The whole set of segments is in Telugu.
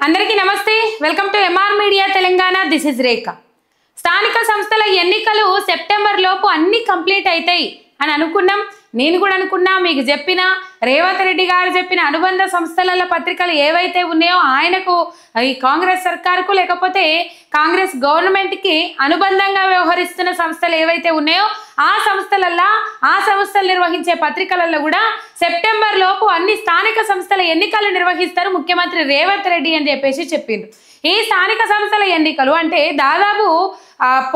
అందరికీ నమస్తే welcome to MR media Telangana this is Rekha స్థానిక సంస్థల ఎన్నికలు సెప్టెంబర్ లోపు అన్ని కంప్లీట్ అవుతాయి అని అనుకున్నాం నేను కూడా అనుకున్నా మీకు చెప్పిన రేవంత్ రెడ్డి గారు చెప్పిన అనుబంధ సంస్థల పత్రికలు ఏవైతే ఉన్నాయో ఆయనకు ఈ కాంగ్రెస్ సర్కారుకు లేకపోతే కాంగ్రెస్ గవర్నమెంట్ కి అనుబంధంగా వ్యవహరిస్తున్న సంస్థలు ఏవైతే ఉన్నాయో ఆ సంస్థలు నిర్వహించే పత్రికలలో కూడా సెప్టెంబర్ లోపు అన్ని స్థానిక సంస్థల ఎన్నికలు నిర్వహిస్తారు ముఖ్యమంత్రి రేవంత్ రెడ్డి అని చెప్పేసి చెప్పిండ్రు ఈ స్థానిక సంస్థల ఎన్నికలు అంటే దాదాపు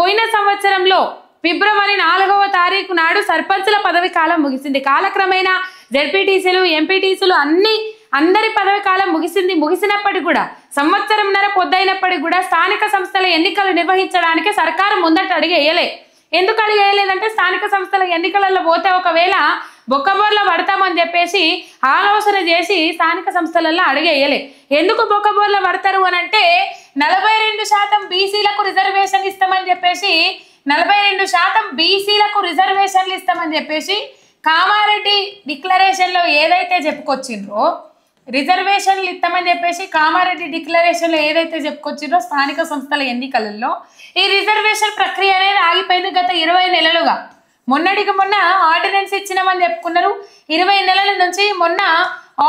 పోయిన సంవత్సరంలో ఫిబ్రవరి 4వ తారీఖు నాడు సర్పంచుల పదవి కాలం ముగిసింది కాలక్రమేణా జెడ్పీటీసీలు ఎంపీటీసీలు అందరి పదవి కాలం ముగిసినప్పటికీ కూడా సంవత్సరంన్నర పొద్దైనప్పటికీ కూడా స్థానిక సంస్థల ఎన్నికలు నిర్వహించడానికి సర్కారు ముందట అడిగేయలే ఎందుకు అడిగేయలేదంటే స్థానిక సంస్థల ఎన్నికలలో పోతే ఒకవేళ బొక్కబోర్ల పడతామని చెప్పేసి ఆలోచన చేసి స్థానిక సంస్థలలో అడిగేయలే ఎందుకు బొక్కబోర్ల పడతారు అని అంటే 42% బీసీలకు రిజర్వేషన్ ఇస్తామని చెప్పేసి 42% బీసీలకు రిజర్వేషన్లు ఇస్తామని చెప్పేసి కామారెడ్డి డిక్లరేషన్లో ఏదైతే చెప్పుకొచ్చిండ్రో రిజర్వేషన్లు ఇస్తామని చెప్పేసి కామారెడ్డి డిక్లరేషన్లో ఏదైతే చెప్పుకొచ్చిండ్రో స్థానిక సంస్థల ఎన్నికలలో ఈ రిజర్వేషన్ ప్రక్రియ అనేది ఆగిపోయింది గత 20 నెలలుగా మొన్నటికి మొన్న ఆర్డినెన్స్ ఇచ్చినామని చెప్పుకున్నారు 20 నెలల నుంచి మొన్న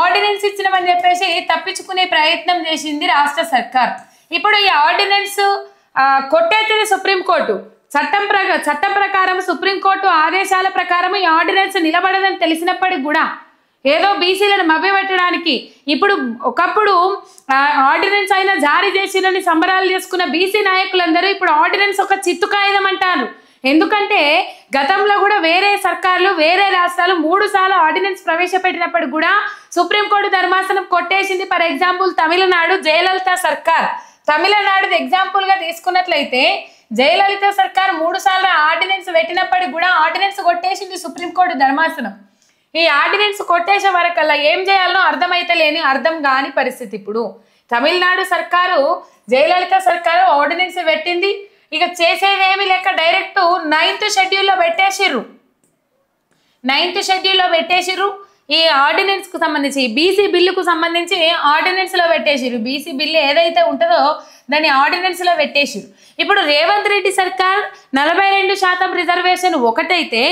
ఆర్డినెన్స్ ఇచ్చినామని చెప్పేసి తప్పించుకునే ప్రయత్నం చేసింది రాష్ట్ర సర్కార్ ఇప్పుడు ఈ ఆర్డినెన్స్ కొట్టేది సుప్రీంకోర్టు చట్టం ప్రకారం సుప్రీంకోర్టు ఆదేశాల ప్రకారం ఈ ఆర్డినెన్స్ నిలబడదని తెలిసినప్పటికి కూడా ఏదో బీసీలను మభ్యపెట్టడానికి ఇప్పుడు ఒకప్పుడు ఆర్డినెన్స్ అయినా జారీ చేసినని సంబరాలు చేసుకున్న బీసీ నాయకులందరూ ఇప్పుడు ఆర్డినెన్స్ ఒక చిత్తు కాగితం అంటారు ఎందుకంటే గతంలో కూడా వేరే సర్కార్లు వేరే రాష్ట్రాలు 3 సార్లు ఆర్డినెన్స్ ప్రవేశపెట్టినప్పటికి కూడా సుప్రీంకోర్టు ధర్మాసనం కొట్టేసింది ఫర్ ఎగ్జాంపుల్ తమిళనాడు జయలలిత సర్కార్ తమిళనాడు ఎగ్జాంపుల్ గా తీసుకున్నట్లయితే జయలలిత సర్కార్ 3 సార్లు ఆర్డినెన్స్ పెట్టినప్పటికి కూడా ఆర్డినెన్స్ కొట్టేసింది సుప్రీంకోర్టు ధర్మాసనం ఈ ఆర్డినెన్స్ కొట్టేసే వరకల్లా ఏం చేయాలో అర్థం కాని పరిస్థితి ఇప్పుడు తమిళనాడు సర్కారు జయలలిత సర్కారు ఆర్డినెన్స్ పెట్టింది ఇక చేసేదేమీ లేక డైరెక్ట్ 9th షెడ్యూల్లో పెట్టేసిర్రు ఈ ఆర్డినెన్స్ కు సంబంధించి బీసీ బిల్లుకు సంబంధించి ఆర్డినెన్స్ లో పెట్టేసిర్రు బీసీ బిల్లు ఏదైతే ఉంటుందో దాన్ని ఆర్డినెన్స్ లో పెట్టేసిర్రు ఇప్పుడు రేవంత్ రెడ్డి సర్కార్ 42% రిజర్వేషన్ ఒకటైతే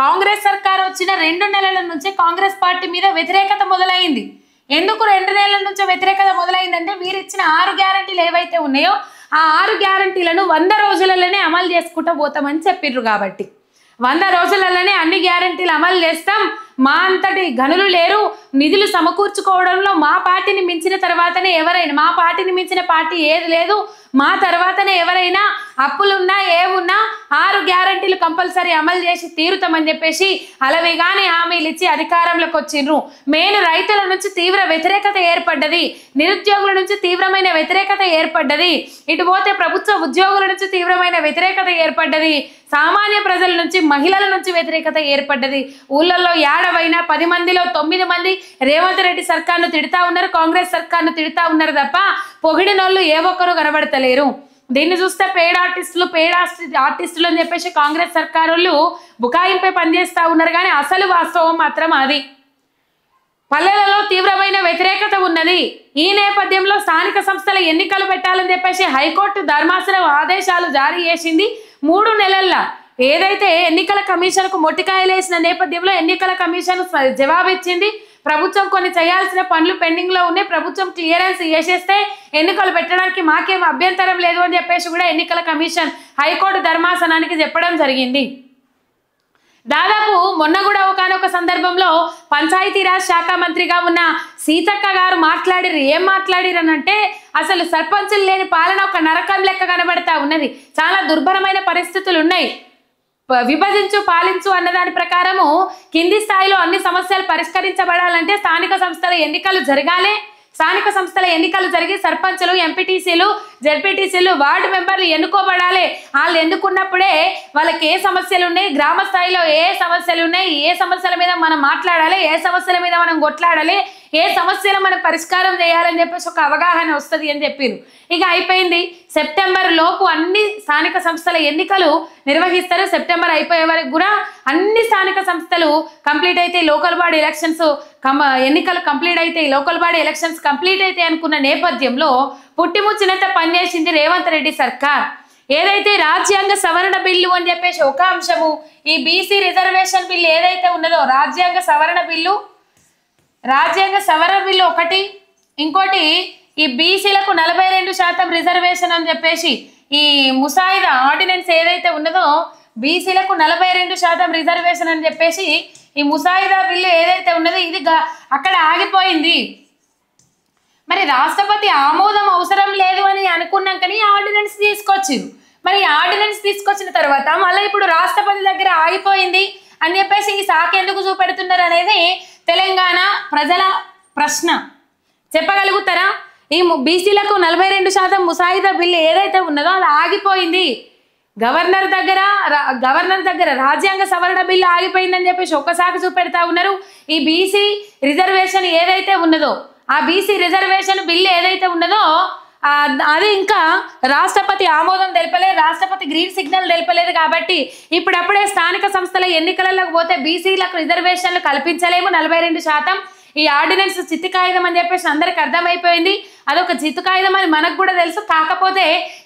కాంగ్రెస్ సర్కార్ వచ్చిన 2 నెలల నుంచి కాంగ్రెస్ పార్టీ మీద వ్యతిరేకత మొదలైంది ఎందుకు 2 నెలల నుంచి వ్యతిరేకత మొదలైందంటే వీరు ఇచ్చిన 6 గ్యారంటీలు ఏవైతే ఉన్నాయో ఆ 6 గ్యారంటీలను 100 రోజులలోనే అమలు చేసుకుంటూ పోతామని చెప్పిర్రు కాబట్టి 100 రోజులలోనే అన్ని గ్యారంటీలు అమలు చేస్తాం మా అంతటి గనులు లేరు నిధులు సమకూర్చుకోవడంలో మా పార్టీని మించిన తర్వాతనే ఎవరైనా మా పార్టీని మించిన పార్టీ ఏది లేదు మా తర్వాతనే ఎవరైనా అప్పులున్నా ఏమున్నా 6 గ్యారంటీలు కంపల్సరీ అమలు చేసి తీరుతామని చెప్పేసి అలవిగాని హామీలు ఇచ్చి అధికారంలోకి వచ్చిండ్రు మెయిన్ రైతుల నుంచి తీవ్ర వ్యతిరేకత ఏర్పడ్డది నిరుద్యోగుల నుంచి తీవ్రమైన వ్యతిరేకత ఏర్పడ్డది ఇటు పోతే ప్రభుత్వ ఉద్యోగుల నుంచి తీవ్రమైన వ్యతిరేకత ఏర్పడ్డది సామాన్య ప్రజల నుంచి మహిళల నుంచి వ్యతిరేకత ఏర్పడ్డది ఊళ్ళల్లో ఏడవైనా 10 మందిలో 9 మంది రేవంత్ రెడ్డి సర్కార్ను తిడతా ఉన్నారు కాంగ్రెస్ సర్కార్ను తిడతా ఉన్నారు తప్ప పొగిడినోళ్ళు ఏ ఒక్కరు కనబడతలేరు దీన్ని చూస్తే పేడ్ ఆర్టిస్టులు అని చెప్పేసి కాంగ్రెస్ సర్కారులు బుకాయింపై పనిచేస్తూ ఉన్నారు కానీ అసలు వాస్తవం మాత్రం అది పల్లెలలో తీవ్రమైన వ్యతిరేకత ఉన్నది ఈ నేపథ్యంలో స్థానిక సంస్థల ఎన్నికలు పెట్టాలని చెప్పేసి హైకోర్టు ధర్మాసనం ఆదేశాలు జారీ చేసింది 3 నెలల్లో ఏదైతే ఎన్నికల కమిషన్కు మొట్టికాయలేసిన నేపథ్యంలో ఎన్నికల కమిషన్ జవాబిచ్చింది ప్రభుత్వం కొన్ని చేయాల్సిన పనులు పెండింగ్ లో ఉన్నాయి ప్రభుత్వం క్లియరెన్స్ చేసేస్తే ఎన్నికలు పెట్టడానికి మాకేం అభ్యంతరం లేదు అని చెప్పేసి కూడా ఎన్నికల కమిషన్ హైకోర్టు ధర్మాసనానికి చెప్పడం జరిగింది దాదాపు మొన్న కూడా ఒకనొక సందర్భంలో పంచాయతీరాజ్ శాఖ మంత్రిగా ఉన్న సీతక్క గారు ఏం మాట్లాడిరనంటే అసలు సర్పంచులు లేని పాలన ఒక నరకం లెక్క కనబడతా ఉన్నది చాలా దుర్భరమైన పరిస్థితులు ఉన్నాయి విభజించు పాలించు అన్నదాని ప్రకారము కింది స్థాయిలో అన్ని సమస్యలు పరిష్కరించబడాలంటే స్థానిక సంస్థల ఎన్నికలు జరగాలి స్థానిక సంస్థల ఎన్నికలు జరిగి సర్పంచులు ఎంపీటీసీలు జెడ్పీటీసీలు వార్డు మెంబర్లు ఎన్నుకోబడాలి వాళ్ళు ఎన్నుకున్నప్పుడే వాళ్ళకి ఏ సమస్యలు ఉన్నాయి గ్రామ స్థాయిలో ఏ సమస్యలు ఉన్నాయి ఏ సమస్యల మీద మనం మాట్లాడాలి ఏ సమస్యల మీద మనం కొట్లాడాలి ఏ సమస్యలు మనం పరిష్కారం చేయాలని చెప్పేసి ఒక అవగాహన వస్తుంది అని చెప్పారు. ఇక అయిపోయింది. సెప్టెంబర్ లోపు అన్ని స్థానిక సంస్థల ఎన్నికలు నిర్వహిస్తారు. సెప్టెంబర్ అయిపోయే వరకు కూడా అన్ని స్థానిక సంస్థలు కంప్లీట్ అయితే లోకల్ బాడీ ఎలక్షన్స్ ఎన్నికలు కంప్లీట్ అయితే లోకల్ బాడీ ఎలక్షన్స్ కంప్లీట్ అయితే అనుకున్న నేపథ్యంలో పుట్టిముచ్చినంత పనిచేసింది రేవంత్ రెడ్డి సర్కార్. ఏదైతే రాజ్యాంగ సవరణ బిల్లు అని చెప్పేసి ఒక అంశము, ఈ బీసీ రిజర్వేషన్ బిల్లు ఏదైతే ఉన్నదో రాజ్యాంగ సవరణ బిల్లు ఒకటి, ఇంకోటి ఈ బీసీలకు 42% రిజర్వేషన్ అని చెప్పేసి ఈ ముసాయిదా ఆర్డినెన్స్ ఏదైతే ఉన్నదో బీసీలకు 42% రిజర్వేషన్ అని చెప్పేసి ఈ ముసాయిదా బిల్లు ఏదైతే ఉన్నదో ఇది అక్కడ ఆగిపోయింది. మరి రాష్ట్రపతి ఆమోదం అవసరం లేదు అని అనుకున్నాకని ఆర్డినెన్స్ తీసుకొచ్చారు. మరి ఆర్డినెన్స్ తీసుకొచ్చిన తర్వాత మళ్ళీ ఇప్పుడు రాష్ట్రపతి దగ్గర ఆగిపోయింది అని చెప్పేసి ఈ శాఖ ఎందుకు చూపెడుతున్నారు అనేది తెలంగాణ ప్రజల ప్రశ్న. చెప్పగలుగుతారా? ఈ బీసీలకు 42% ముసాయిదా బిల్లు ఏదైతే ఉన్నదో అది ఆగిపోయింది. గవర్నర్ దగ్గర రాజ్యాంగ సవరణ బిల్లు ఆగిపోయిందని చెప్పేసి ఒక్క శాఖ చూపెడతా ఉన్నారు. ఈ బీసీ రిజర్వేషన్ ఏదైతే ఉన్నదో ఆ బీసీ రిజర్వేషన్ బిల్లు ఏదైతే ఉన్నదో అది ఇంకా రాష్ట్రపతి ఆమోదం తెలపలేదు, రాష్ట్రపతి గ్రీన్ సిగ్నల్ తెలపలేదు. కాబట్టి ఇప్పుడప్పుడే స్థానిక సంస్థల ఎన్నికలకు పోతే బీసీలకు రిజర్వేషన్లు కల్పించలేము 42%. ఈ ఆర్డినెన్స్ చిత్తి కాగితం అని చెప్పేసి అందరికి అర్థమైపోయింది. అదొక చిత్తు కాగితం అని మనకు కూడా తెలుసు. కాకపోతే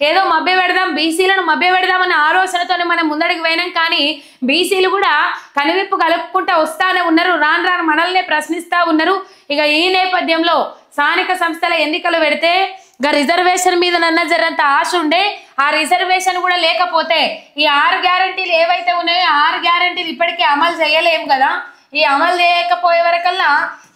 ఏదో మభ్య పెడదాం, బీసీలను మభ్య పెడదామన్న ఆలోచనతోనే మనం ముందడికి పోయినాం. కానీ బీసీలు కూడా కనువిప్పు కలుపుకుంటూ వస్తానే ఉన్నారు, రాను మనల్నే ప్రశ్నిస్తూ ఉన్నారు. ఇక ఈ నేపథ్యంలో స్థానిక సంస్థల ఎన్నికలు పెడితే ఇక రిజర్వేషన్ మీద నన్న జరంత ఆశ ఉండే, ఆ రిజర్వేషన్ కూడా లేకపోతే ఈ 6 గ్యారంటీలు ఏవైతే ఉన్నాయో 6 గ్యారంటీలు ఇప్పటికీ అమలు చేయలేము కదా. ఈ అమలు చేయకపోయే వరకల్లా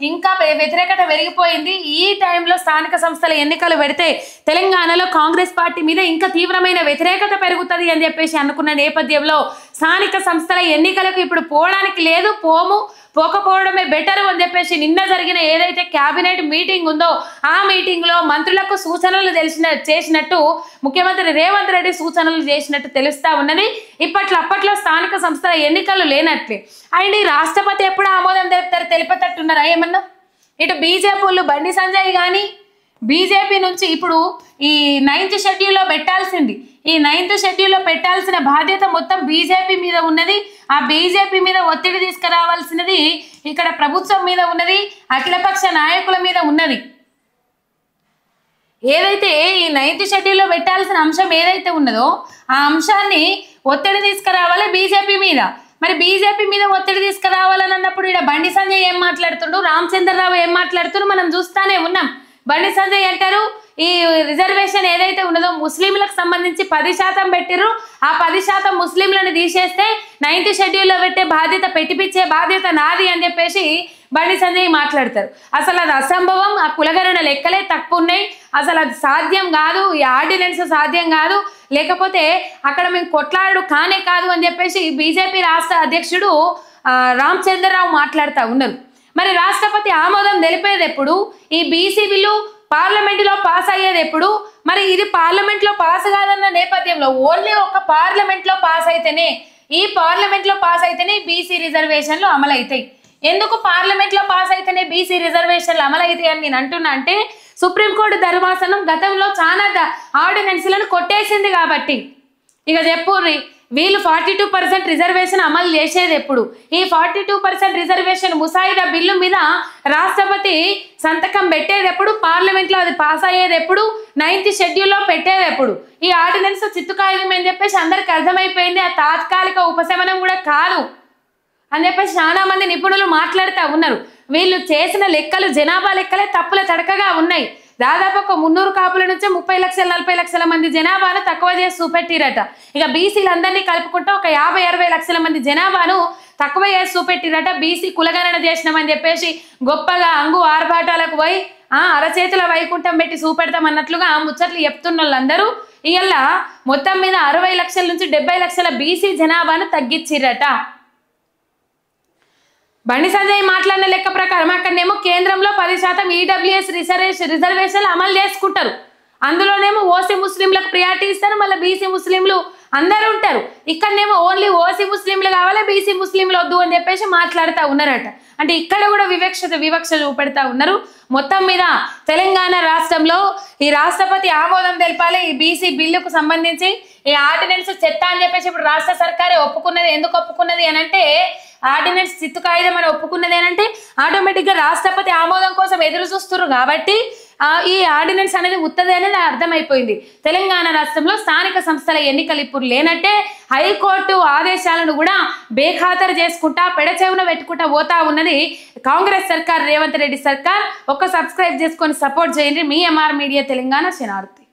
ఇంకా వ్యతిరేకత పెరిగిపోయింది. ఈ టైంలో స్థానిక సంస్థల ఎన్నికలు పెడితే తెలంగాణలో కాంగ్రెస్ పార్టీ మీద ఇంకా తీవ్రమైన వ్యతిరేకత పెరుగుతుంది అని చెప్పేసి అనుకున్న నేపథ్యంలో స్థానిక సంస్థల ఎన్నికలకు ఇప్పుడు పోవడానికి లేదు, పోకపోవడమే బెటర్ అని చెప్పేసి నిన్న జరిగిన ఏదైతే క్యాబినెట్ మీటింగ్ ఉందో ఆ మీటింగ్లో మంత్రులకు సూచనలు చేసినట్టు ముఖ్యమంత్రి రేవంత్ రెడ్డి సూచనలు చేసినట్టు తెలుస్తా ఉన్నది. అప్పట్లో స్థానిక సంస్థల ఎన్నికలు లేనట్లే. అండ్ ఈ రాష్ట్రపతి ఎప్పుడు ఆమోదం తెలిపేటట్టున్నారా ఏమన్నా? ఇటు బీజేపీ వాళ్ళు బండి సంజయ్ కానీ బీజేపీ నుంచి ఇప్పుడు ఈ 9th షెడ్యూల్లో పెట్టాల్సింది, ఈ 9th షెడ్యూల్లో పెట్టాల్సిన బాధ్యత మొత్తం బీజేపీ మీద ఉన్నది. ఆ బీజేపీ మీద ఒత్తిడి తీసుకురావాల్సినది ఇక్కడ ప్రభుత్వం మీద ఉన్నది, అఖిలపక్ష నాయకుల మీద ఉన్నది. ఏదైతే ఈ 9th షెడ్యూల్లో పెట్టాల్సిన అంశం ఏదైతే ఉన్నదో ఆ అంశాన్ని ఒత్తిడి తీసుకురావాలి బీజేపీ మీద. మరి బీజేపీ మీద ఒత్తిడి తీసుకురావాలని అన్నప్పుడు ఇక్కడ బండి సంజయ్ ఏం మాట్లాడుతుండు, రామచంద్రరావు ఏం మాట్లాడుతుండు మనం చూస్తానే ఉన్నాం. బండి సంజయ్ అంటారు ఈ రిజర్వేషన్ ఏదైతే ఉన్నదో ముస్లింలకు సంబంధించి 10% పెట్టిర్రు, ఆ 10% ముస్లింలను తీసేస్తే 9th షెడ్యూల్లో పెట్టే బాధ్యత పెట్టిపిచ్చే బాధ్యత నాది అని చెప్పేసి బండి సంజయ్ మాట్లాడతారు. అసలు అది అసంభవం, ఆ కులగణన లెక్కలే తక్కువ ఉన్నాయి, అసలు అది సాధ్యం కాదు, ఈ ఆర్డినెన్స్ సాధ్యం కాదు, లేకపోతే అక్కడ మేము కొట్లాడు కానే కాదు అని చెప్పేసి బీజేపీ రాష్ట్ర అధ్యక్షుడు రామచంద్రరావు మాట్లాడుతూ ఉన్నారు. మరి రాష్ట్రపతి ఆమోదం తెలిపేది ఎప్పుడు? ఈ బీసీ బిల్లు పార్లమెంటులో పాస్ అయ్యేది ఎప్పుడు? మరి ఇది పార్లమెంట్లో పాస్ కాదన్న నేపథ్యంలో ఓన్లీ ఒక పార్లమెంట్లో పాస్ అయితేనే, ఈ పార్లమెంట్లో పాస్ అయితేనే బీసీ రిజర్వేషన్లు అమలు అవుతాయి. ఎందుకు పార్లమెంట్లో పాస్ అయితేనే బీసీ రిజర్వేషన్లు అమలు అవుతాయి అని నేను అంటున్నా అంటే సుప్రీంకోర్టు ధర్మాసనం గతంలో చాలా ఆర్డినెన్స్లను కొట్టేసింది కాబట్టి. ఇక చెప్పుర్రి వీళ్ళు 42% రిజర్వేషన్ అమలు చేసేది ఎప్పుడు? ఈ 42% రిజర్వేషన్ ముసాయిదా బిల్లు మీద రాష్ట్రపతి సంతకం పెట్టేది ఎప్పుడు? పార్లమెంట్లో అది పాస్ అయ్యేది ఎప్పుడు? 9th షెడ్యూల్లో పెట్టేది ఎప్పుడు? ఈ ఆర్డినెన్స్ చిత్తు కాగితం అని చెప్పేసి అందరికి అర్థమైపోయింది, ఆ తాత్కాలిక ఉపశమనం కూడా కాదు అని చెప్పేసి చాలా మంది నిపుణులు మాట్లాడుతూ ఉన్నారు. వీళ్ళు చేసిన లెక్కలు జనాభా లెక్కలే తప్పుల తడకగా ఉన్నాయి. దాదాపు ఒక 300 కాపుల నుంచి 30 లక్షల 40 లక్షల మంది జనాభాను తక్కువ చేసి చూపెట్టిరట. ఇక బీసీలందరినీ కలుపుకుంటూ ఒక 50-60 లక్షల మంది జనాభాను తక్కువ చేసి చూపెట్టిరట. బీసీ కులగణన చేసినామని చెప్పేసి గొప్పగా అంగు ఆర్భాటాలకు పోయి అరచేతుల వైకుంఠం పెట్టి చూపెడతామన్నట్లుగా ముచ్చట్లు చెప్తున్న వాళ్ళందరూ ఇవాళ మొత్తం మీద 60 లక్షల నుంచి 70 లక్షల బీసీ జనాభాను తగ్గించిరట. బండి సంజయ్ మాట్లాడిన లెక్క ప్రకారం అక్కడనేమో కేంద్రంలో 10% ఈడబ్ల్యూఎస్ రిజర్వేషన్లు అమలు చేసుకుంటారు, అందులోనేమో ఓసీ ముస్లింలకు ప్రియారిటీ ఇస్తారు, మళ్ళీ బీసీ ముస్లింలు అందరూ ఉంటారు. ఇక్కడనేమో ఓన్లీ ఓసీ ముస్లింలు కావాలి, బీసీ ముస్లింలు వద్దు అని చెప్పేసి మాట్లాడుతూ ఉన్నారట. అంటే ఇక్కడ కూడా వివక్ష చూపెడతా ఉన్నారు. మొత్తం మీద తెలంగాణ రాష్ట్రంలో ఈ రాష్ట్రపతి ఆమోదం తెలపాలి ఈ బీసీ బిల్లుకు సంబంధించి. ఈ ఆర్డినెన్స్ చెత్త అని చెప్పేసి ఇప్పుడు రాష్ట్ర సర్కారే ఒప్పుకున్నది. ఎందుకు ఒప్పుకున్నది అని అంటే ఆర్డినెన్స్ చిత్తు కాగితం అని ఒప్పుకున్నది అని అంటే ఆటోమేటిక్గా రాష్ట్రపతి ఆమోదం కోసం ఎదురు చూస్తున్నారు కాబట్టి ఈ ఆర్డినెన్స్ అనేది ఉత్తది అనేది అర్థమైపోయింది. తెలంగాణ రాష్ట్రంలో స్థానిక సంస్థల ఎన్నికలు ఇప్పుడు లేనట్టే హైకోర్టు ఆదేశాలను కూడా బేఖాతరు చేసుకుంటా పెడచెవున పెట్టుకుంటా పోతా ఉన్నది కాంగ్రెస్ సర్కార్, రేవంత్ రెడ్డి సర్కార్. ఒక్క సబ్స్క్రైబ్ చేసుకొని సపోర్ట్ చేయండి. మీ ఎంఆర్ మీడియా తెలంగాణ శనార్థి.